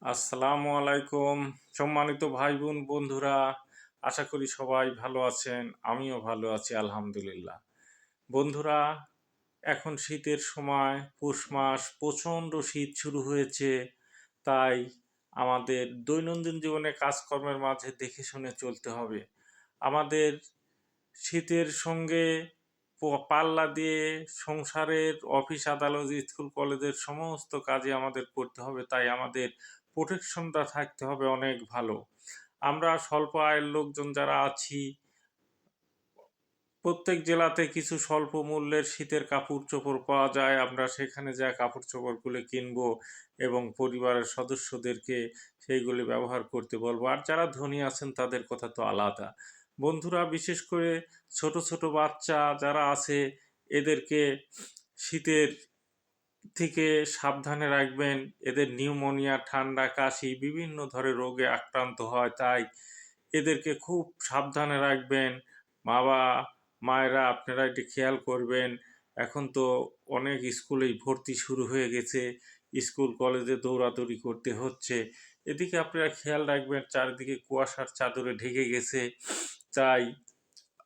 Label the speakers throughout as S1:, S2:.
S1: আসসালামু আলাইকুম। সম্মানিত ভাই বোন বন্ধুরা, আশা করি সবাই ভালো আছেন। আমিও ভালো আছি আলহামদুলিল্লাহ। বন্ধুরা, এখন শীতের সময়, পৌষ মাস, প্রচণ্ড শীত শুরু হয়েছে। তাই আমাদের দৈনন্দিন জীবনে কাজকর্মের মাঝে দেখে শুনে চলতে হবে। আমাদের শীতের সঙ্গে পাল্লা দিয়ে সংসারের অফিস আদালত স্কুল কলেজের সমস্ত কাজে আমাদের করতে হবে, তাই আমাদের প্রোটেকশনটা থাকতে হবে অনেক ভালো। আমরা স্বল্প আয়ের লোকজন যারা আছি, প্রত্যেক জেলাতে কিছু স্বল্প মূল্যের শীতের কাপড় চোপড় পাওয়া যায়। আমরা সেখানে যা কাপড় চোপড়গুলো কিনবো এবং পরিবারের সদস্যদেরকে সেইগুলি ব্যবহার করতে বলবো। আর যারা ধনী আছেন তাদের কথা তো আলাদা। বন্ধুরা, বিশেষ করে ছোট ছোট বাচ্চা যারা আছে এদেরকে শীতের থেকে সাবধানে রাখবেন। এদের নিউমোনিয়া, ঠান্ডা, কাশি বিভিন্ন ধরনের রোগে আক্রান্ত হয়, তাই এদেরকে খুব সাবধানে রাখবেন। বাবা মায়েরা আপনারা একটু খেয়াল করবেন। এখন তো অনেক স্কুলেই ভর্তি শুরু হয়ে গেছে, স্কুল কলেজে দৌড়াদৌড়ি করতে হচ্ছে। এদিকে আপনারা খেয়াল রাখবেন, চারিদিকে কুয়াশার চাদরে ঢেকে গেছে, তাই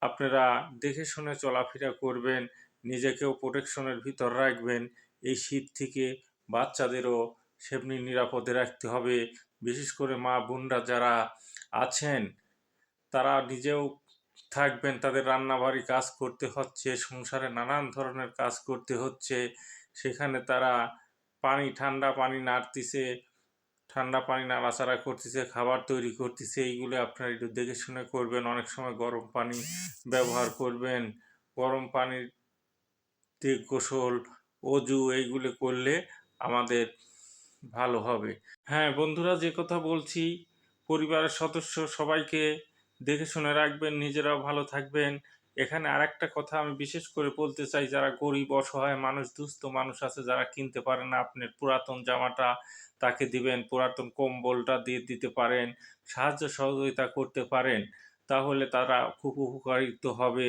S1: আপনারা দেখে শুনে চলাফেরা করবেন, নিজেকেও প্রোটেকশনের ভিতর রাখবেন। এই শীত থেকে বাচ্চাদেরও সেমনি নিরাপদে রাখতে হবে। বিশেষ করে মা বোনরা যারা আছেন তারা নিজেও থাকবেন, তাদের রান্নাবাড়ি কাজ করতে হচ্ছে, সংসারে নানান ধরনের কাজ করতে হচ্ছে। সেখানে তারা ঠান্ডা পানি নাড়তিছে, ঠান্ডা পানি নাড়াচাড়া করতেছে, খাবার তৈরি করতেছে, এইগুলো আপনারা একটু দেখে শুনে করবেন। অনেক সময় গরম পানি ব্যবহার করবেন। গরম পানিতে গোসল, অজু এইগুলো করলে আমাদের ভালো হবে। হ্যাঁ বন্ধুরা, যে কথা বলছি, পরিবারের সদস্য সবাইকে দেখে শুনে রাখবেন, নিজেরাও ভালো থাকবেন। এখানে আরেকটা কথা আমি বিশেষ করে বলতে চাই, যারা গরিব অসহায় মানুষ, দুস্থ মানুষ আছে যারা কিনতে পারে না, আপনার পুরাতন জামাটা তাকে দিবেন, পুরাতন কম্বলটা দিয়ে দিতে পারেন, সাহায্য সহযোগিতা করতে পারেন, তাহলে তারা খুব উপকারিত হবে।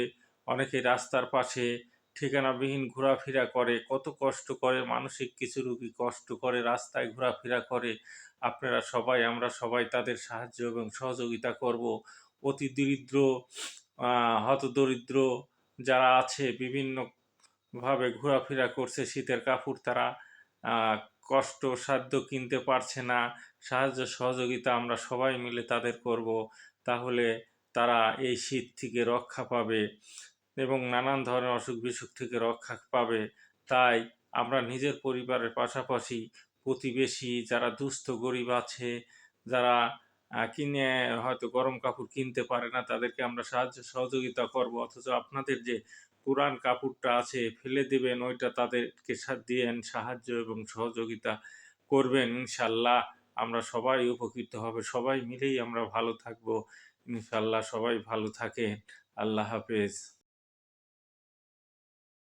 S1: অনেকে রাস্তার পাশে ঠিকানাবিহীন ঘোরাফেরা করে, কত কষ্ট করে, মানসিক কিছু রোগী কষ্ট করে, রাস্তায় ঘোরাফেরা করে। আপনারা সবাই, আমরা সবাই তাদের সাহায্য এবং সহযোগিতা করব। অতি দরিদ্র, হতদরিদ্র যারা আছে, বিভিন্নভাবে ঘোরাফেরা করছে, শীতের কাপড় তারা কষ্টসাধ্য কিনতে পারছে না, সাহায্য সহযোগিতা আমরা সবাই মিলে তাদের করব। তাহলে তারা এই শীত থেকে রক্ষা পাবে এবং নানান ধরনের অসুখ বিসুখ থেকে রক্ষা পাবে। তাই আমরা নিজের পরিবারের পাশাপাশি প্রতিবেশী যারা দুস্থ গরিব আছে, যারা কিনে হয়তো গরম কাপড় কিনতে পারে না, তাদেরকে আমরা সাহায্য সহযোগিতা করব। অথচ আপনাদের যে পুরান কাপড়টা আছে ফেলে দেবেন, ওইটা তাদেরকে দিয়েন, সাহায্য এবং সহযোগিতা করবেন। ইনশাল্লাহ আমরা সবাই উপকৃত হবে, সবাই মিলেই আমরা ভালো থাকবো। ইনশাল্লাহ সবাই ভালো থাকেন। আল্লাহ হাফেজ।